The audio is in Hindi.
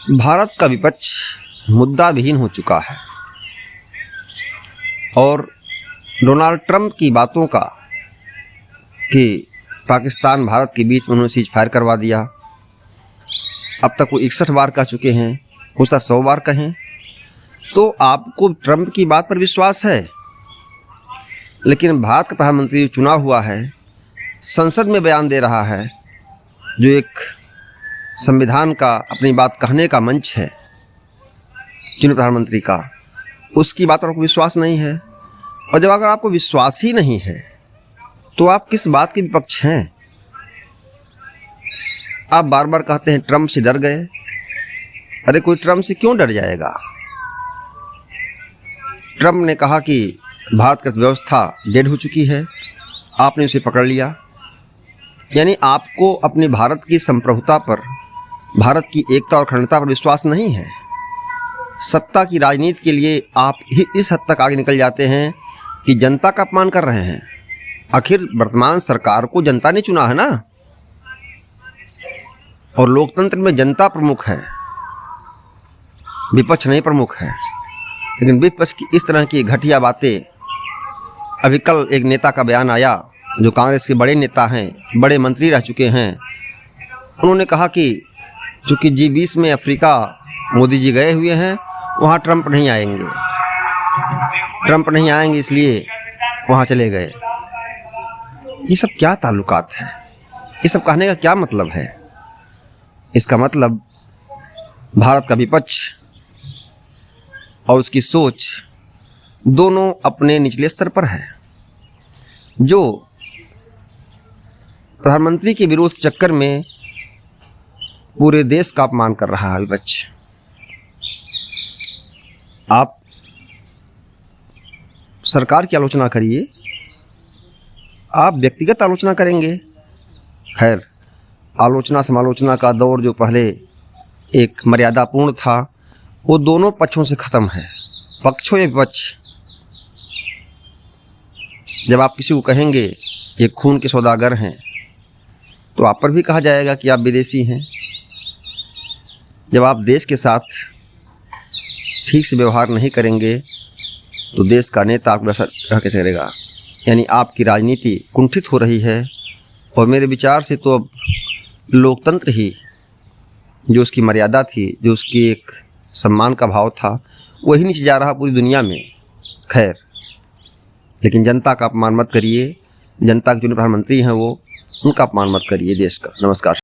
भारत का विपक्ष मुद्दा विहीन हो चुका है और डोनाल्ड ट्रंप की बातों का कि पाकिस्तान भारत के बीच में उन्होंने सीज फायर करवा दिया। अब तक वो 61 बार कह चुके हैं, हो सकता 100 बार कहें। तो आपको ट्रंप की बात पर विश्वास है, लेकिन भारत का प्रधानमंत्री चुना हुआ है, संसद में बयान दे रहा है, जो एक संविधान का अपनी बात कहने का मंच है चुने प्रधानमंत्री का, उसकी बात पर आपको विश्वास नहीं है। और जब अगर आपको विश्वास ही नहीं है तो आप किस बात के विपक्ष हैं? आप बार बार कहते हैं ट्रंप से डर गए। अरे कोई ट्रंप से क्यों डर जाएगा? ट्रंप ने कहा कि भारत की अर्थव्यवस्था डेड हो चुकी है, आपने उसे पकड़ लिया। यानी आपको अपने भारत की संप्रभुता पर, भारत की एकता और अखंडता पर विश्वास नहीं है। सत्ता की राजनीति के लिए आप ही इस हद तक आगे निकल जाते हैं कि जनता का अपमान कर रहे हैं। आखिर वर्तमान सरकार को जनता ने चुना है ना, और लोकतंत्र में जनता प्रमुख है, विपक्ष नहीं प्रमुख है। लेकिन विपक्ष की इस तरह की घटिया बातें, अभी कल एक नेता का बयान आया जो कांग्रेस के बड़े नेता हैं, बड़े मंत्री रह चुके हैं। उन्होंने कहा कि चूँकि G20 में अफ्रीका मोदी जी गए हुए हैं, वहाँ ट्रंप नहीं आएंगे, ट्रंप नहीं आएंगे इसलिए वहाँ चले गए। ये सब क्या ताल्लुकात है? ये सब कहने का क्या मतलब है? इसका मतलब भारत का विपक्ष और उसकी सोच दोनों अपने निचले स्तर पर है। जो प्रधानमंत्री के विरोध के चक्कर में पूरे देश का अपमान कर रहा है विपक्ष। आप सरकार की आलोचना करिए, आप व्यक्तिगत आलोचना करेंगे। खैर, आलोचना समालोचना का दौर जो पहले एक मर्यादापूर्ण था, वो दोनों पक्षों से ख़त्म है, पक्ष हो या विपक्ष। जब आप किसी को कहेंगे ये खून के सौदागर हैं, तो आप पर भी कहा जाएगा कि आप विदेशी हैं। जब आप देश के साथ ठीक से व्यवहार नहीं करेंगे तो देश का नेता आपको ऐसा कैसे करेगा? यानी आपकी राजनीति कुंठित हो रही है। और मेरे विचार से तो अब लोकतंत्र ही, जो उसकी मर्यादा थी, जो उसकी एक सम्मान का भाव था, वही नीचे जा रहा पूरी दुनिया में। खैर, लेकिन जनता का अपमान मत करिए। जनता के जो प्रधानमंत्री हैं वो, उनका अपमान मत करिए देश का। नमस्कार।